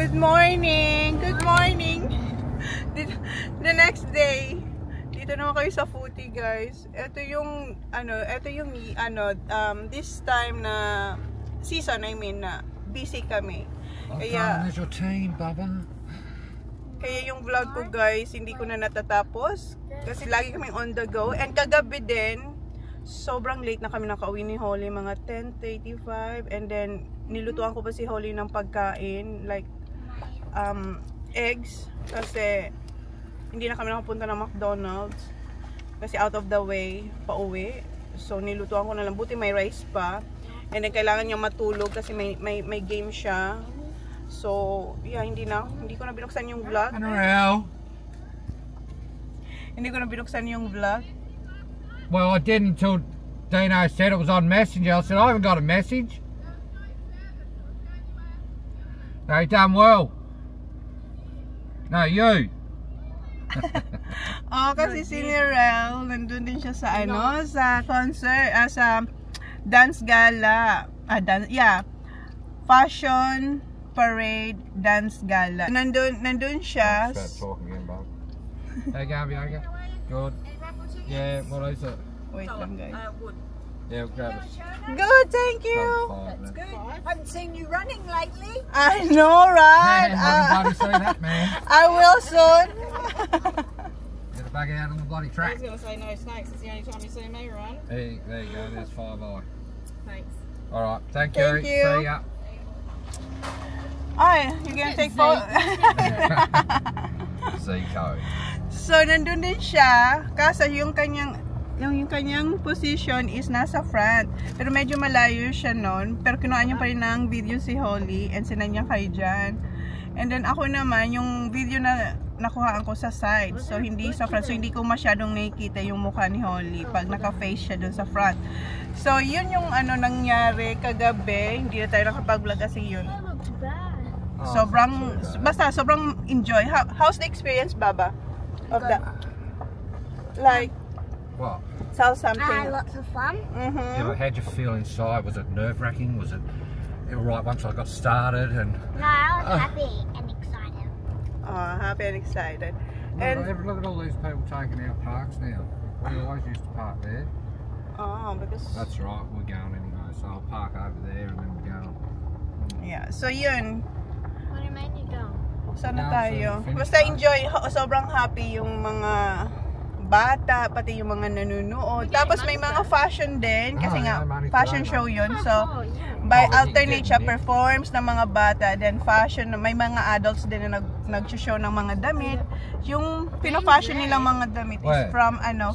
Good morning! Good morning! The next day, dito naman kayo sa Footy, guys. Ito yung this time na season, I mean, na busy kami. Kaya your team, Baba. Kaya yung vlog ko, guys, hindi ko na natatapos kasi lagi kaming on the go. And kagabi din, sobrang late na kami nakauwi ni Holly, mga 10:35, and then nilutuan ko pa si Holly ng pagkain like eggs kasi hindi na kami nakapunta ng McDonald's kasi out of the way pauwi. So nilutuan ko na lang, buti may rice pa, and then kailangan niya matulog kasi may game siya. So yeah, hindi ko na binuksan yung vlog. Hindi ko na binuksan yung vlog. Well, I didn't until Dino said it was on Messenger. I said, I haven't got a message. No, you done well. No, you. Kasi si Nirel, nandun din siya sa sa concert, sa dance gala. Fashion parade dance gala. Nandun siya. Start talking again, Bob. Hey, Gabby, okay? Good. Yeah, what is it? Wait lang, guys. Wood. Yeah, we'll grab it. Good, thank you. That's good. I haven't seen you running lately. I know, right? Bloody say that, man. I will soon. Get it back out on the bloody I track. was going to say no snakes. It's the only time you see me run. There you go. There's 5i. Thanks. All right. Thank you. Thank you. See ya. Ay, you're gonna take photo. Zico. So, nandun din siya. Kasi yung kanyang position is nasa front. Pero medyo malayo siya nun. Pero kinuha niya pa rin ng video si Holly and sinend niya kay Jan. And then ako naman, yung video na nakuhaan ko sa side. So, hindi sa front. So, hindi ko masyadong nakikita yung mukha ni Holly pag naka-face siya dun sa front. So, yun yung nangyari kagabi. Hindi na tayo nakapag-vlog kasi yun. Sobrang enjoy. How's the experience, Baba? Of that? Like, What? tell something. Lots of fun. Yeah, how'd you feel inside? Was it nerve-wracking? Was it alright once I got started? And No, I was happy and excited. Oh, happy and excited. look And at all these people taking out parks now. We always used to park there. because That's right, we're going anyway, so I'll park over there and then we're going. yeah. So yun. What do you mean you go? Sana No, tayo. so finish Basta tayo. enjoy. Sobrang happy yung mga bata, pati yung mga nanonood. Tapos may mga fashion din kasi nga fashion show yun. So by alternate siya, performs ng mga bata, then fashion, may mga adults din na nag-show ng mga damit. Yung pino-fashion nilang mga damit is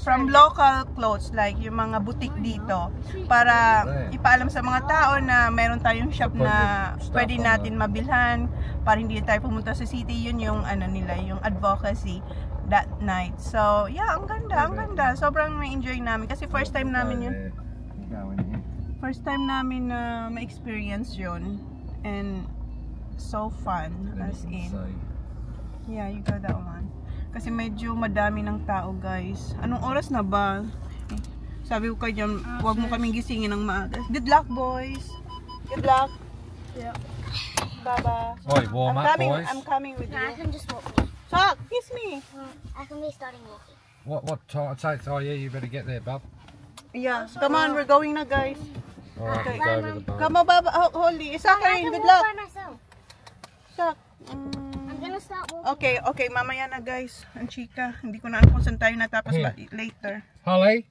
from local clothes, like yung mga boutique dito, para ipaalam sa mga tao na meron tayong shop na pwede natin mabilhan para hindi tayo pumunta sa city. Yun yung nila, yung advocacy that night. So yeah, ang ganda. Sobrang na-enjoy namin kasi first time namin yun. First time namin na ma-experience yun, and so fun, as in. Yeah, you go that one. Kasi medyo madami ng tao, guys. Anong oras na ba? Sabi ko kay Jan, huwag mo kaming gisingin ng maaga. Good luck, boys. Good luck. Yeah. Baba. Oi, warm up, boys. I'm coming with No, I you. can just walk me. Talk, kiss me. I can be starting walking. What time? Oh yeah, you better get there, bub. Yeah, come on, we're going na, guys. Alright, Okay. we'll go to the bar. Come on, Baba. Holly. I Sakay, can good walk luck. by myself. Sak. I'm gonna start walking. Okay, mamaya na, guys. Ang chika. Hindi ko na alam kung saan tayo natapos Here. later. Holly.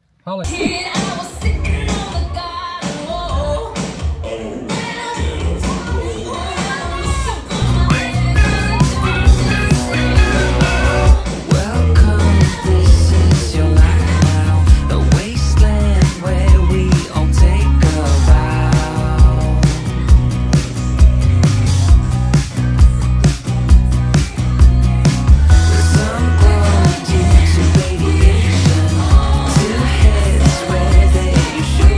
Radiation to heads where they should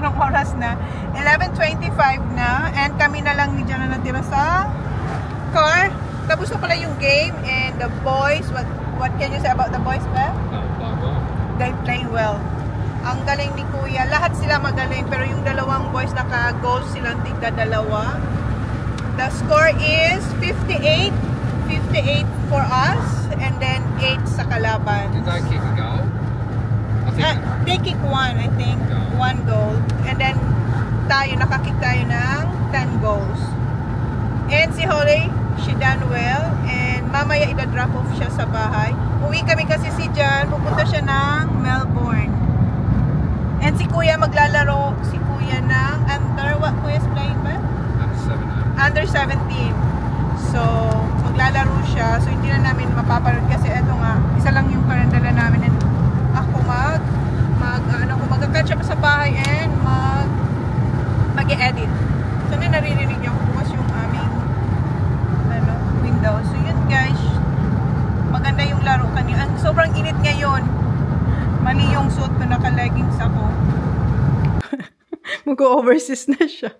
anong oras na. 11:25 na. And kami na lang ni John na natira sa car. Tapos na pala yung game. And the boys, what can you say about the boys, Beth? They play well. Ang galing ni Kuya. Lahat sila magaling. Pero yung dalawang boys naka-goal silang tigda-dalawa. The score is 58. 58 for us. And then 8 sa kalaban. Did they kick a goal? I think they kick 1, I think. 1 goal. And then nakakick tayo ng 10 goals. And si Holly, she done well. And mamaya ida-drop off siya sa bahay. Uwi kami kasi si John. Pupunta siya ng Melbourne. And si Kuya maglalaro. Si Kuya ng what Kuya's playing ba? Under 17. So, maglalaro siya. So, hindi na namin mapapanood kasi eto nga, isa lang yung parandala namin. And ako magka-catch up sa bahay and mag-e-edit. So, naririnig niyo bukas yung aming window. So, yun guys. Maganda yung laro kanina. Sobrang init ngayon. Mali yung suit ko, naka-leggings ako. Mag-overseas na siya.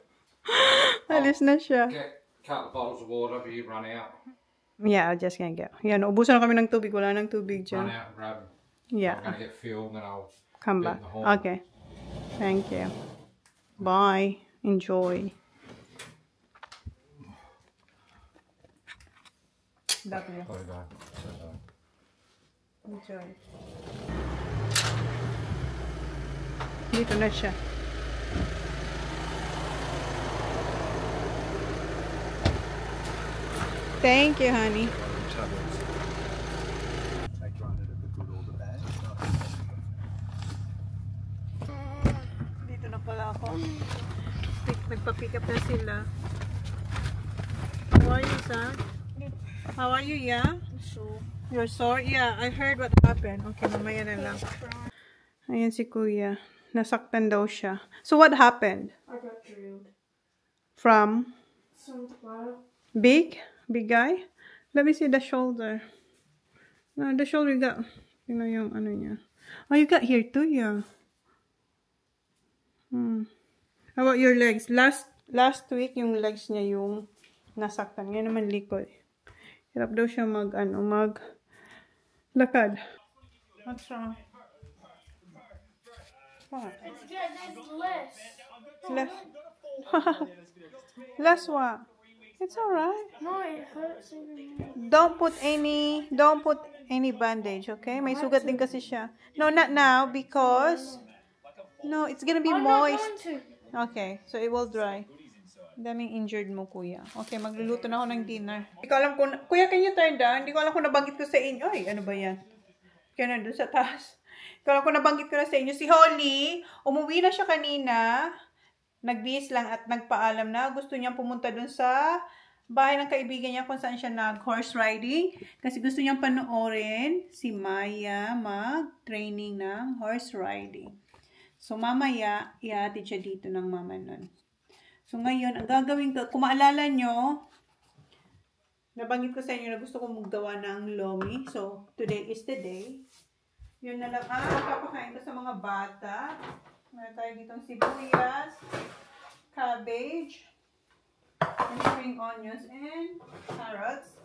Alis na siya. Get a couple of bottles of water if you run out. Yeah, I'm just gonna get. Yan, ubusan na kami ng tubig. Wala ng tubig dyan. Run out and grab them. Yeah. I'm gonna get fuel and then I'll come back. Okay. Thank you. Bye. Enjoy. Love you. Enjoy. Dito na siya. Thank you, honey. Dito na pala ako. Nagpa-pick up na sila. How are you, son? How are you, yeah? You're sore? Yeah, I heard what happened. Okay, mamaya na lang. Ayan si Kuya. Nasaktan daw siya. So, what happened? I got drilled. From? Some blood. Big? Big guy? Let me see the shoulder. No, the shoulder got... Tingnan yung ano niya. Oh, you got here too, yeah. How about your legs? Last week, yung legs niya yung nasaktan. Ngayon naman likod. Hirap daw siya lakad. What's wrong? What? It's good. There's less. Less? Less what? It's alright. No, it hurts even more. Don't put any bandage, okay? May sugat din kasi siya. No, not now because no, it's gonna be moist. I'm not going to. Okay, so it will dry. Daming injured mo, Kuya. Okay, magluluto na ako ng dinner. Hindi ko alam kung Kuya, can you turn down? Hindi ko alam kung nabanggit ko sa inyo. Ay, ano ba yan? Kaya nandun sa taas. Hindi ko alam kung nabanggit ko na sa inyo. Si Holly, umuwi na siya kanina. Nagbihis lang at nagpaalam na gusto niyang pumunta dun sa bahay ng kaibigan niya kung saan siya nag-horse riding. Kasi gusto niyang panoorin si Maya mag-training ng horse riding. So, mamaya, ihatid siya dito ng mama nun. So, ngayon, ang gagawin ko, kung maalala nyo, nabanggit ko sa inyo na gusto kong maggawa ng lomi. So, today is the day. Yun na lang. Papakain ko sa mga bata. Meron tayo ditong sibuyas, cabbage, and spring onions, and carrots.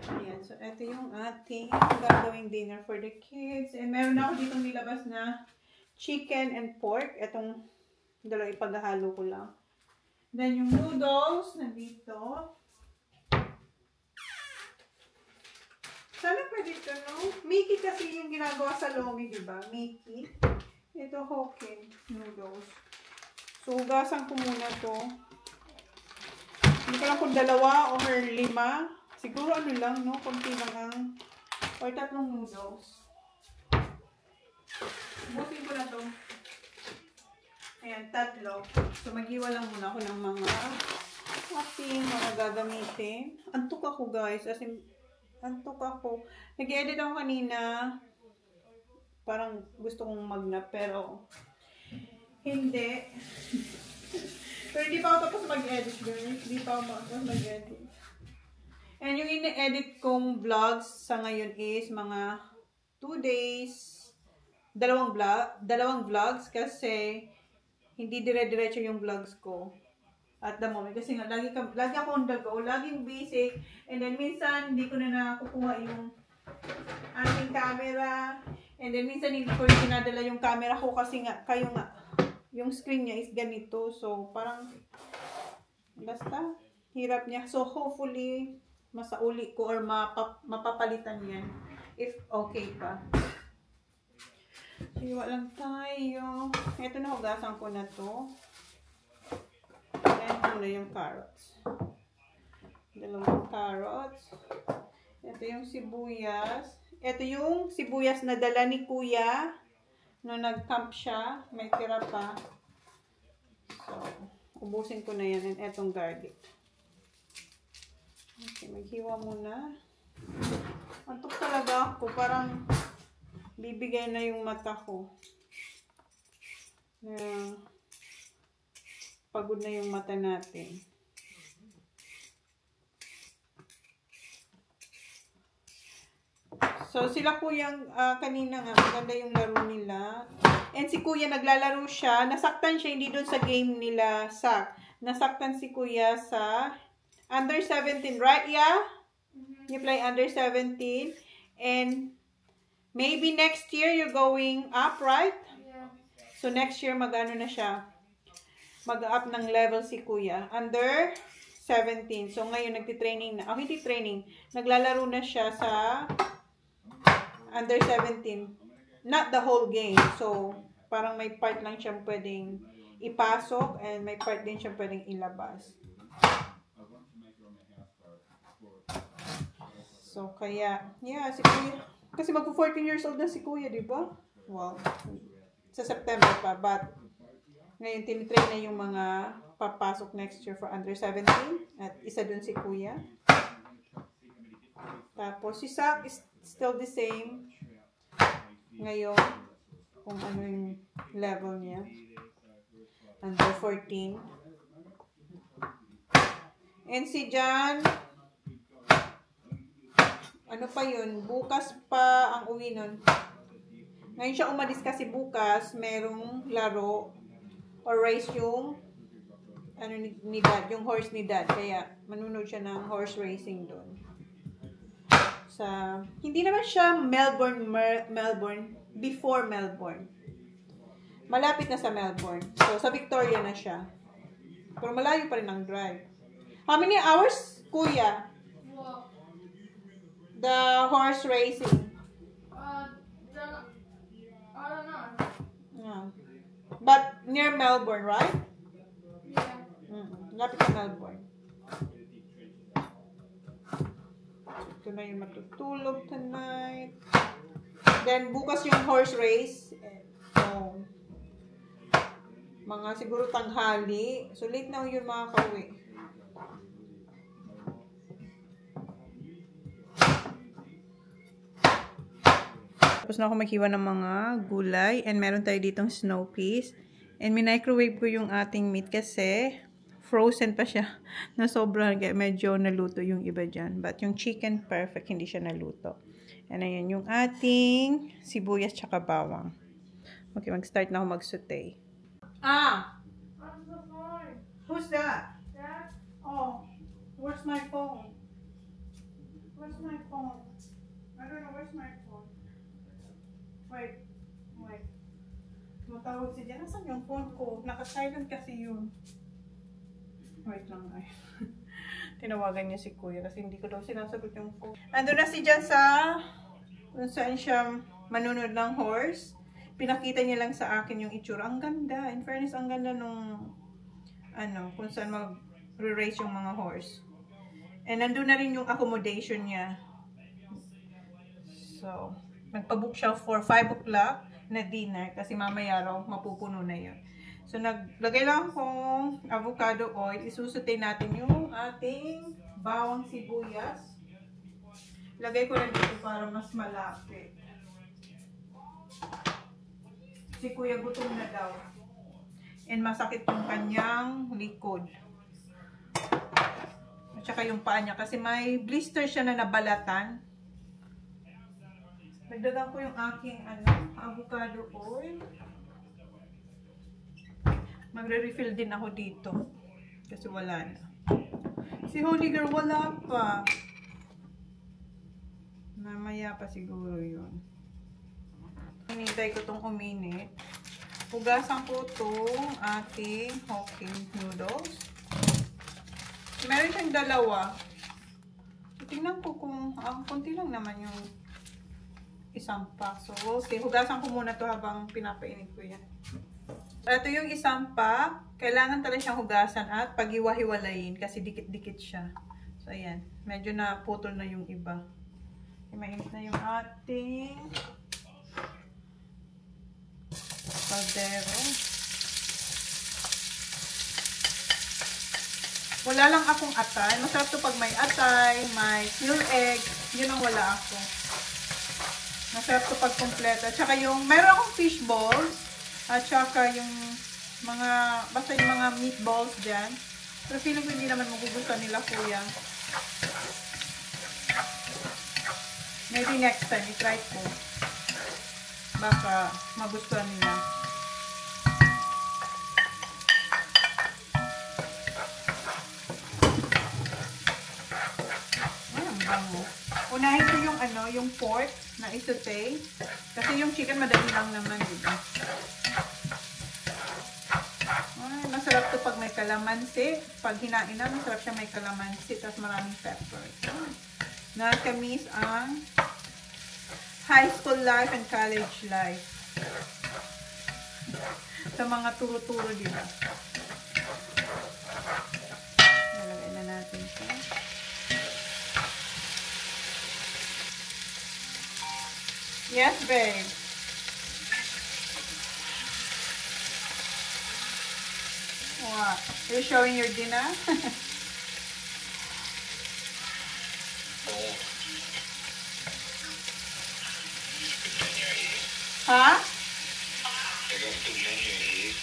Ayan. So, ito yung ating gagawing dinner for the kids. And meron ako ditong nilabas na chicken and pork. Itong dalawa ipaghahalo ko lang. Then, yung noodles, nandito. Sana pwede ito, no? Mickey kasi yung ginagawa sa lomi, diba? Mickey. Ito, Hokkien noodles. So, hugasan ko muna to. Hindi ko lang kung 2 or 5. Siguro ano lang, no? Kunti lang ang... Or 3 noodles. Busin ko na to. Ayan, 3. So, mag-iwa lang muna ako ng mga mga gagamitin. Antok ako, guys. As in, antok ako. Nag-edit ako kanina. Parang gusto kong mag-nap, pero hindi. Pero hindi pa ako tapos mag-edit, guys. Hindi pa ako tapos mag-edit. And yung ini-edit kong vlogs sa ngayon is mga 2 days, dalawang vlogs kasi hindi dire-diretso yung vlogs ko at the moment. Kasi nga, lagi ako on the go, laging busy. And then, minsan, hindi ko na nakukuha yung aking camera. And then, minsan, hindi ko rin sinadala yung camera ko kasi nga, yung screen niya is ganito. So, parang, basta, hirap niya. So, hopefully, masauli ko or mapapalitan yan. If okay pa. Hiwa lang tayo. Ito na, hugasan ko na to. Ayan muna yung carrots. Dalawang carrots. Ito yung sibuyas. Ito yung sibuyas na dala ni Kuya. Nung nag-camp siya. May tira pa. So, ubusin ko na yan. And etong garlic. Okay, maghiwa muna. Antok talaga ako. Parang bibigay na yung mata ko. Pagod na yung mata natin. So, sila Kuyang kanina nga, maganda yung laro nila. And si Kuya, naglalaro siya. Nasaktan siya, hindi doon sa game nila, nasaktan si Kuya sa under 17, right? Yeah? You play under 17. And maybe next year, you're going up, right? Yeah. So, next year, mag-ano na siya? Mag-up ng level si Kuya. Under 17. So, ngayon, nagtitraining na. Oh, hindi training. Naglalaro na siya sa under 17. Not the whole game. So, parang may part lang siyang pwedeng ipasok and may part din siyang pwedeng ilabas. So, kaya, yeah, si Kuya. Kasi magpo 14 years old na si Kuya, di ba? Well, sa September pa. But, ngayon, tinitrain na yung mga papasok next year for under 17. At isa dun si Kuya. Tapos, si Sak is still the same. Ngayon, kung ano yung level niya. Under 14. And si Jan, ano pa yun? Bukas pa ang uwi nun. Ngayon siya umalis kasi bukas, merong laro or race yung ano ni Dad, yung horse ni Dad. Kaya manunod siya ng horse racing doon. Hindi naman siya Melbourne, before Melbourne. Malapit na sa Melbourne. So, sa Victoria na siya. Pero malayo pa rin ang drive. How many hours, Kuya? What? The horse racing. I don't know. Yeah. But near Melbourne, right? Yeah. Lapit sa Melbourne. Ito na yung matutulog tonight. Then, bukas yung horse race. So, mga siguro tanghali. So, late na yun mga kauwi. Tapos na ako maghiwa ng mga gulay. And meron tayo ditong snow peas. And minicrowave ko yung ating meat kasi frozen pa siya na sobrang medyo naluto yung iba dyan. But yung chicken, perfect. Hindi siya naluto. And ayan yung ating sibuyas tsaka bawang. Okay, mag-start na ako mag-saute. What's the phone? Who's that? Dad? Oh, where's my phone? Where's my phone? I don't know, where's my phone? Wait. Tumatawag si Jan. Nasaan yung phone ko? Naka-silent kasi yun. Wait lang ay. Tinawagan niya si Kuya kasi hindi ko daw sinasagot yung phone. Ando na si Jan kung saan siya manunod ng horse. Pinakita niya lang sa akin yung itsura. Ang ganda. In fairness, ang ganda nung kung saan mag-race yung mga horse. And nandun na rin yung accommodation niya. So, nagpabook siya for 5 o'clock na dinner kasi mamaya raw mapupuno na yun. So, naglagay lang akong avocado oil. Isusutay natin yung ating bawang sibuyas. Lagay ko na dito para mas malapit. Si Kuya gutom na daw. And masakit yung kanyang likod. At saka yung paa niya kasi may blister siya na nabalatan. Nagdagan ko yung aking avocado oil. Magre-refill din ako dito. Kasi wala na. Si Honey Girl wala pa. Mamaya pa siguro yun. Hinintay ko tong uminit. Hugasan ko tong ating Hawking noodles. Meron siyang dalawa. Tingnan ko kung konti lang naman yung isang pack. So, okay. Hugasan ko muna to habang pinapainit ko yan. Ito yung isang pack. Kailangan talaga siyang hugasan at pag-iwa-hiwalayin kasi dikit-dikit siya. So, ayan. Medyo naputol na yung iba. Mainit na yung ating kaldero. Wala lang akong atay. Masarap to pag may atay, may steel egg. Yun ang wala ako. Masarap to pag kompleto. Tsaka yung, mayroon akong fish balls. At tsaka yung mga, basta yung mga meatballs dyan. Pero feeling ko hindi naman magugustuhan nila kuya. Maybe next time, i-try ko. Baka magustuhan nila. Unahin ko yung yung pork na isaute. Kasi yung chicken madali lang naman, diba? Ay, masarap to pag may kalamansi. Pag hinain na, masarap siya may kalamansi. Tapos maraming pepper. Nakakamis ang high school life and college life. Sa mga turo-turo, diba? Nalagay na natin ito. Yes, babe. What? Are you showing your dinner? Huh?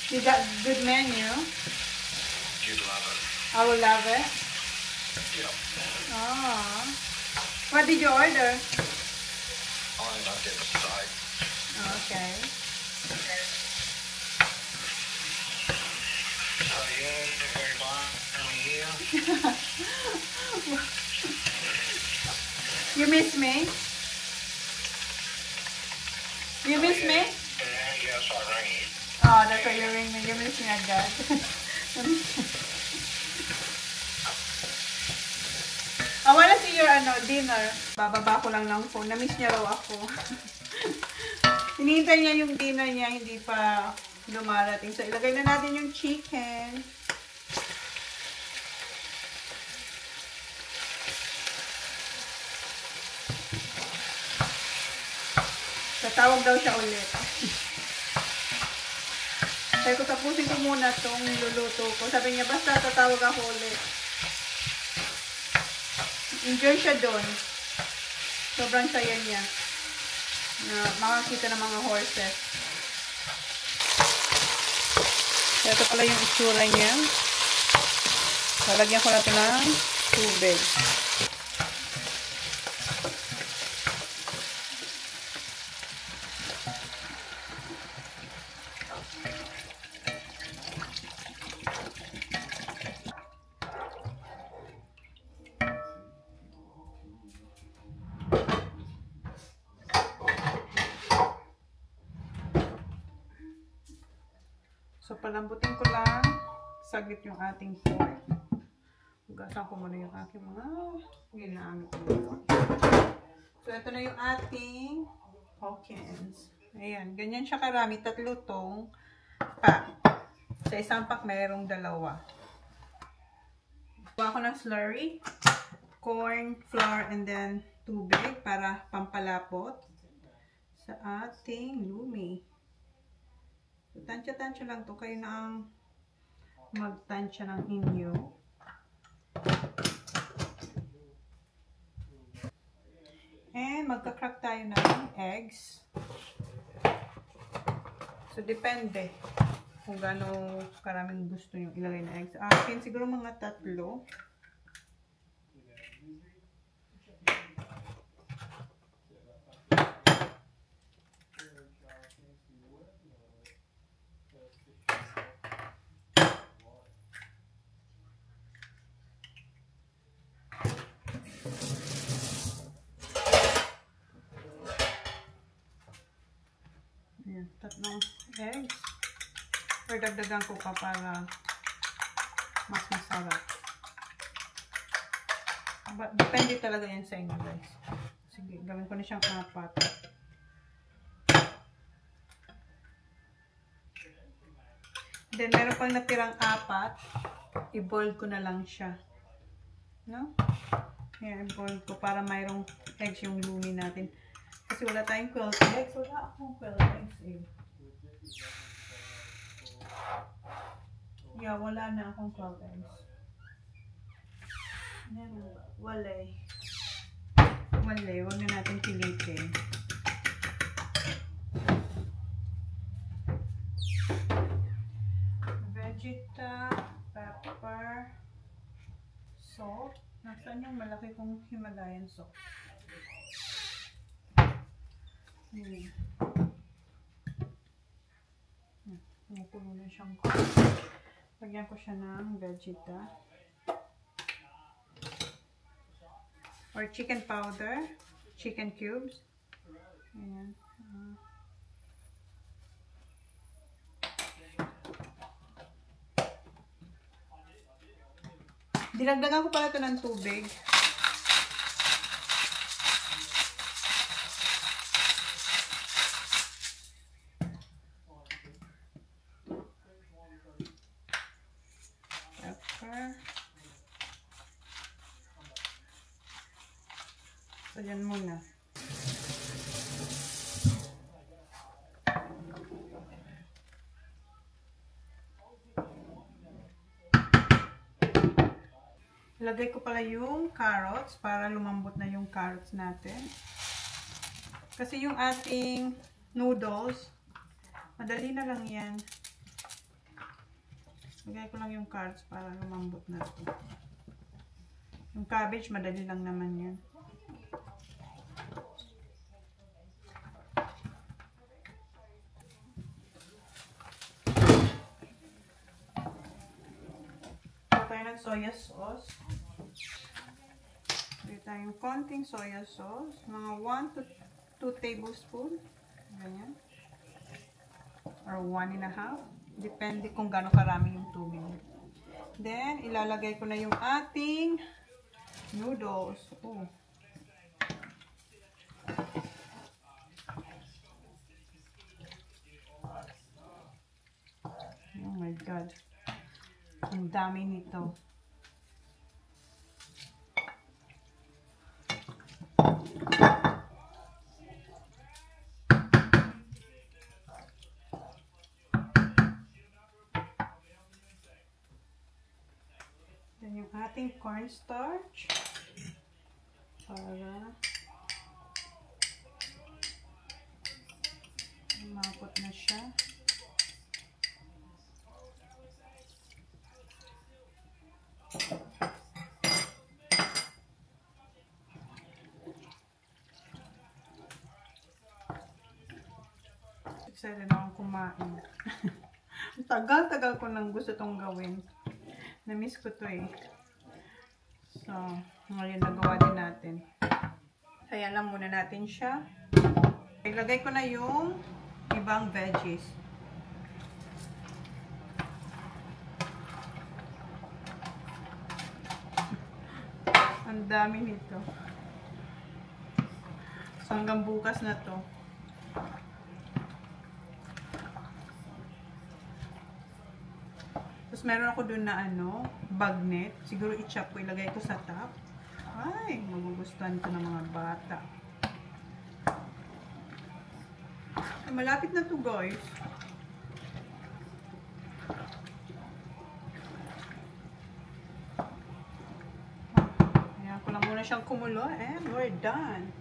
You got good menu? You'd love it. I will love it. Yep. Oh. What did you order? I'll end up getting a side. Okay. So yeah, very bottom here. You miss me? You miss me? Yes, I ring you. Oh, that's why you ring me. You miss me agad. I wanna see your dinner. Bababa ko lang ng phone. Na-miss niya raw ako. Hinihintay niya yung dinner niya. Hindi pa lumarating. So, ilagay na natin yung chicken. Tatawag daw siya ulit. Sabi ko, tapusin ko muna itong niluluto ko. Sabi niya, basta tatawag ako ulit. Enjoy siya doon. Sobrang saya niya. Na makakita ng mga horses. Ito pala yung itsura niya. Lalagyan ko natin ng tubig. So, palambutin ko lang saglit yung ating pork. Hugasan ko muna yung aking mga ginamit ko. So, ito na yung ating Hawkins. Ayan, ganyan siya karami. 3 tong pack. Sa isang pack, mayroong 2. Kuha ko ng slurry, corn, flour, and then tubig para pampalapot sa ating lumi. Tansya-tansya lang to. Kayo na ang magtansya ng inyo. And magka-crack tayo ng eggs. So, depende kung gaano karaming gusto nyo ilagay na eggs. Akin, siguro mga 3. Ayan, 3 eggs. Or dagdagan ko pa para mas masarap. But, depende talaga yan sa inyo guys. Sige, gawin ko na siyang 4. Then, meron pang natirang 4. I-boil ko na lang siya. No? Ayan, i-boil ko para mayroong eggs yung lumi natin. Kasi wala tayong quail eggs. Wala akong quail eggs eh. Yeah, wala na akong quail eggs. Wala eh. Wala eh. Huwag na natin pilitin. Vegeta, pepper, salt. Nasaan yung malaki kong Himalayan salt? Napuno na siyang ko. Lagyan ko siya ng Vegeta. Or chicken powder. Chicken cubes. Ayan. Dinagdagan ko pala ito ng tubig. Pepper. So, yan muna. Ilagay ko pala yung carrots para lumambot na yung carrots natin. Kasi yung ating noodles, madali na lang yan. Ilagay ko lang yung carrots para lumambot na ito. Yung cabbage, madali lang naman yan. Tayo ng soya sauce. Tayo tayong konting soya sauce. Mga 1 to 2 tablespoon. Ganyan. Or 1 and a half. Depende kung gaano karami yung tubig. Then, ilalagay ko na yung ating noodles. Oh. Oh my God. Ang dami nito. Then yung ating cornstarch. Para mapot na siya. Excited na akong kumain. Tagal-tagal ko nang gusto itong gawin. Na-miss ko to eh. So, ngayon nagawa din natin. Kaya lang muna natin siya. Ilagay ko na yung ibang veggies. Ang dami nito. So, hanggang bukas na to. Tapos, meron ako dun na bagnet. Siguro i-chop ko. Ilagay ko sa top. Ay, magugustuhan ko ng mga bata. Ay, malapit na to guys. Siyang kumulo and we're done.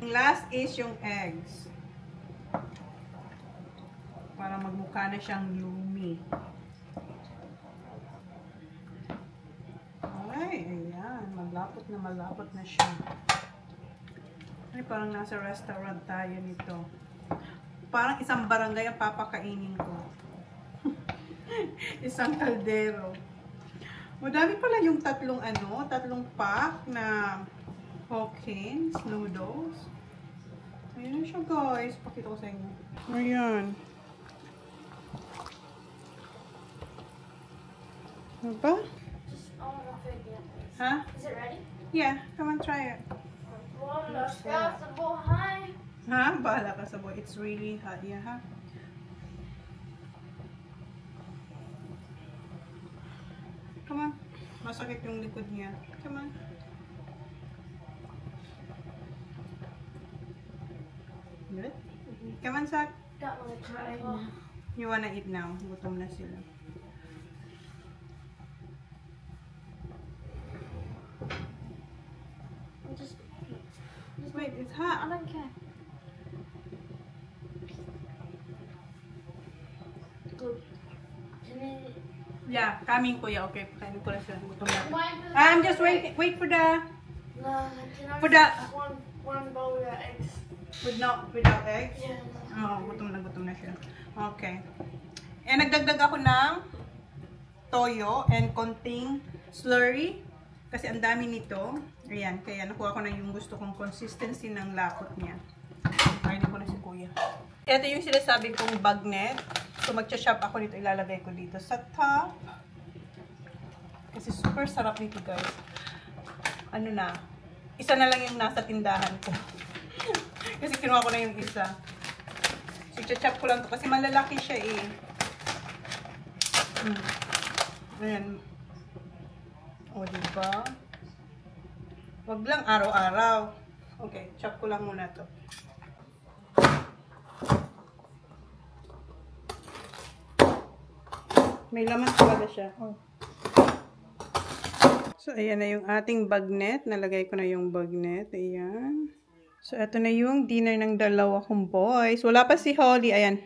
Last is yung eggs. Para magmukha na siyang lumi. Ay, ayan. Malapot na siya. Ay, parang nasa restaurant tayo nito. Parang isang barangay ang papakainin ko. Isang kaldero. Madami pala yung tatlong pack na Hawkins noodles. Ayan na siya guys. Pakita ko sa inyo. Ayan. Diba? Ha? Is it ready? Yeah, come on try it. Ha? Bahala ka sa boy. It's really hot. Yeah, ha? Come on. Masakit yung likod niya. Come on. Good? Come on, Sak. You wanna eat now? Gutom na sila. Wait, it's hot. I don't care. Good. Yeah, coming kuya. Okay, kainin ko na sila. Gutom na. I'm just wait for the For the- one bowl of eggs. without eggs. Yeah. Oh, gutom na siya. Okay. And nagdagdag ako ng toyo and konting slurry kasi ang dami nito. Ayan, kaya nakuha ko na yung gusto kong consistency ng lakot niya. Kainin ko na si kuya. Ito yung sinasabi kong bagnet. So magcha-chop ako nito, ilalagay ko dito sa top. Kasi super sarap nito guys. Ano na, isa na lang yung nasa tindahan ko. Kasi kinuha ko na yung isa. So cha-chop ko lang to kasi malalaki siya eh. Ayan. O diba? Wag lang araw-araw. Okay, chop ko lang muna to. May laman talaga siya. Oh. So, ayan na yung ating bagnet. Nalagay ko na yung bagnet. Ayan. So, ito na yung dinner ng dalawa kong boys. Wala pa si Holly. Ayan.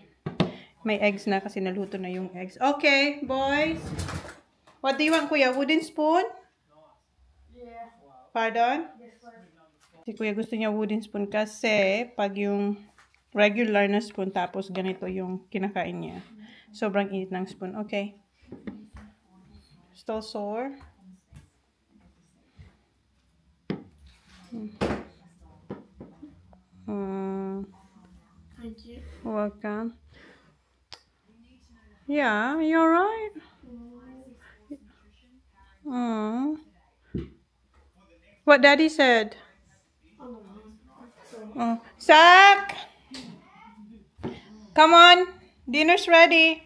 May eggs na kasi naluto na yung eggs. Okay, boys. What do you want, kuya? Wooden spoon? Yeah. Pardon? Si kuya gusto niya wooden spoon kasi pag yung regular na spoon tapos ganito yung kinakain niya. Sobrang init ng spoon. Okay. Still sore? Thank you. Welcome. Yeah, you alright? What daddy said? Zach! Come on. Dinner's ready.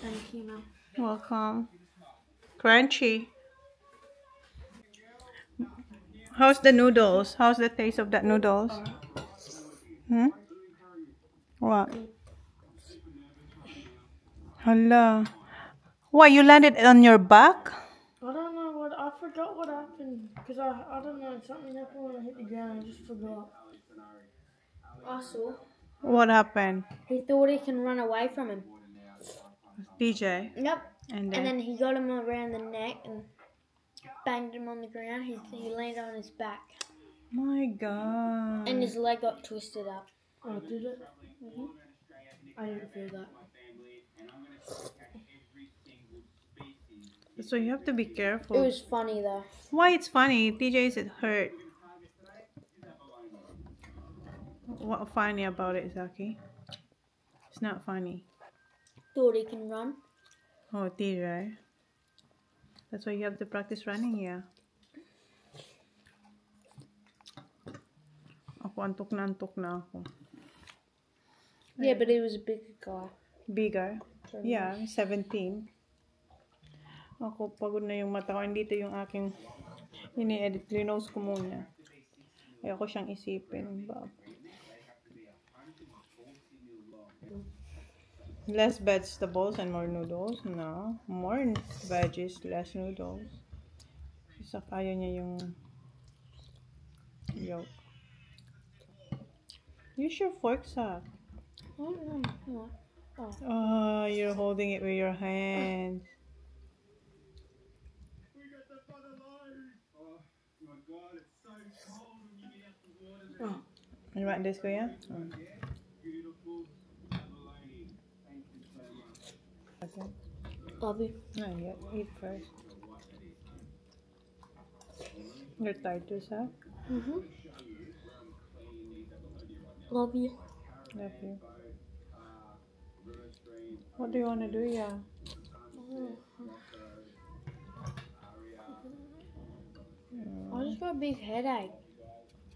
Thank you, Mom. Welcome. Crunchy. How's the noodles? How's the taste of that noodles? What? Hala. Why, you landed on your back? I don't know what, I forgot what happened. Because I don't know, something happened when I hit the ground, I just forgot. Also, What happened? He thought he can run away from him. DJ. Yep. And And then he got him around the neck and banged him on the ground. He landed on his back. My God. And his leg got twisted up. oh, did it? I didn't feel that. So you have to be careful. It was funny though. Why it's funny? TJ is hurt. What funny about it, Zaki? It's not funny. Thought he can run. Oh, TJ. That's why you have to practice running, yeah. Ako, antok na ako. Yeah, but he was a bigger guy. Bigger? Yeah, 17. Ako, pagod na yung mata ko. Dito yung aking ini-edit. Linose ko muna. Ayoko siyang isipin. Less vegetables and more noodles? No. More veggies, less noodles. Isa ayaw niya yung yolk. Use your fork, Sak. Oh, you're holding it with your hands. You want this, Kuya? Okay. Love you. Not yet. Eat first. You're tired too, Zach? Love you. Love you. What do you want to do, yeah? I just got a big headache.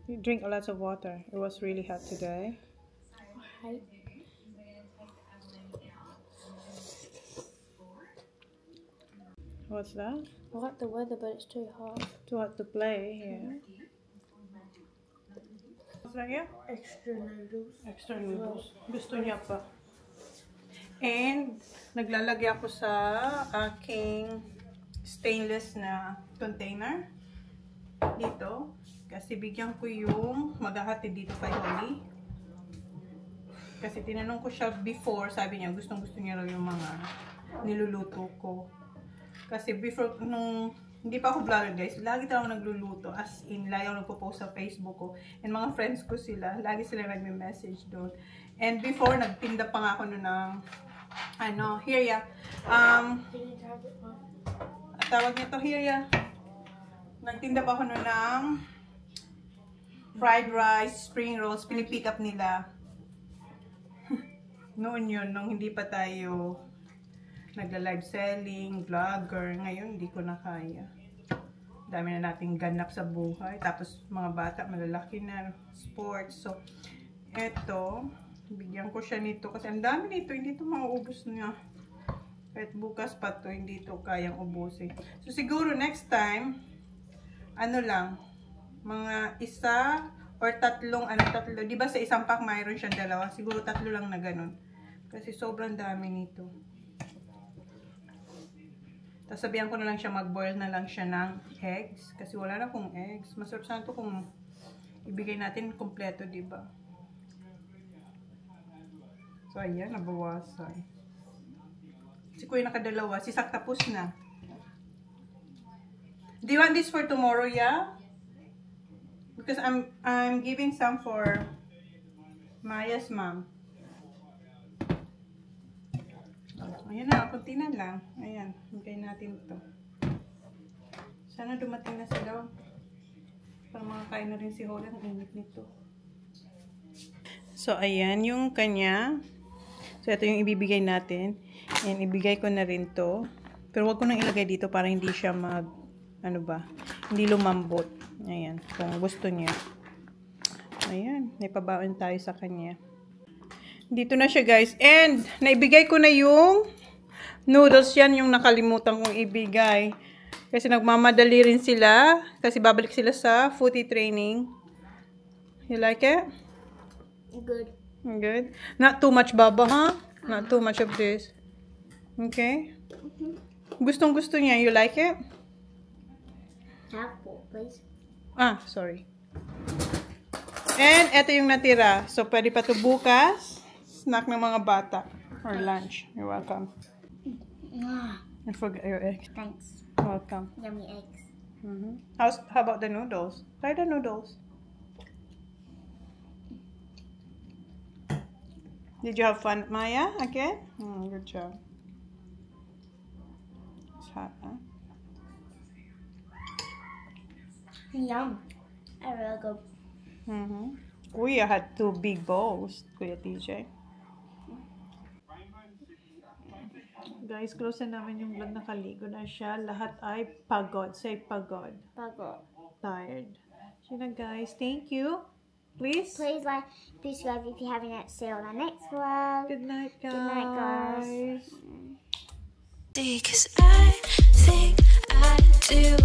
You drink a lot of water. It was really hot today. Okay. What's that? I like the weather, but it's too hot. Too hot to play, yeah. What's that, yeah? Extra noodles. Extra noodles. Gusto niya pa. And, naglalagay ako sa aking stainless na container. Dito. Kasi bigyan ko yung maghahati dito kay Holly. Kasi tinanong ko siya before, sabi niya, gustong-gusto niya raw yung mga niluluto ko. Kasi before, nung hindi pa ako vlogger guys, lagi talaga nagluluto. As in, lagi ako nagpo-post sa Facebook ko. And mga friends ko sila, lagi sila nagme-message doon. And before, nagtinda pa nga ako noon ng, ano, hirya. Tawag niya to, hirya. Nagtinda pa ako noon ng fried rice, spring rolls, pinipick up nila. Noon yun, nung hindi pa tayo nagla-live selling, vlogger. Ngayon, hindi ko na kaya. Dami na nating ganap sa buhay. Tapos, mga bata, malalaki na, sports. So, eto, bigyan ko siya nito. Kasi ang dami nito, hindi ito mauubos niya. Kahit bukas pa to, hindi ito kayang ubusin. So, siguro next time, ano lang, mga isa or tatlong, tatlo. Diba sa isang pack, mayroon siya dalawa. Siguro tatlo lang na ganun. Kasi sobrang dami nito. Tapos sabihan ko na lang siya, mag-boil na lang siya ng eggs. Kasi wala na akong eggs. Masarap sana ito kung ibigay natin kompleto, diba? So, ayan, nabawasan. Si Kuya nakadalawa. Si Sak tapos na. Do you want this for tomorrow, yeah? Because I'm giving some for Maya's mom. Ayan na, kunti na lang. Ayan, hintay natin ito. Sana dumating na sila. Para makakain na rin si Holly. Ang init nito. So, ayan yung kanya. So, ito yung ibibigay natin. And ibigay ko na rin to. Pero wag ko nang ilagay dito para hindi siya ano ba? Hindi lumambot. Ayan, kung gusto niya. Ayan, may pabaon tayo sa kanya. Dito na siya, guys. And, naibigay ko na yung noodles. Yan yung nakalimutan kong ibigay. Kasi nagmamadali rin sila. Kasi babalik sila sa footy training. You like it? Good. Good. Not too much baba, huh? Not too much of this. Okay? Gustong-gusto niya. You like it? Apple, please. Ah, sorry. And, eto yung natira. So, pwede pa ito bukas. Snack ng mga bata. Or lunch. You're welcome. I forgot your egg. Thanks. Welcome. Yummy eggs. How about the noodles? Try the noodles. Did you have fun, Maya? Again? Good job. It's hot, huh? Yum. I really go. Kuya had 2 big bowls, Kuya TJ. Guys, close na namin yung vlog. Nakaligo na siya. Lahat ay pagod. Say pagod. Pagod. Tired. So na guys, thank you. Please. Please like, please subscribe if you haven't yet. See you on the next vlog. Good night, guys. Good night, guys. Because I think I do.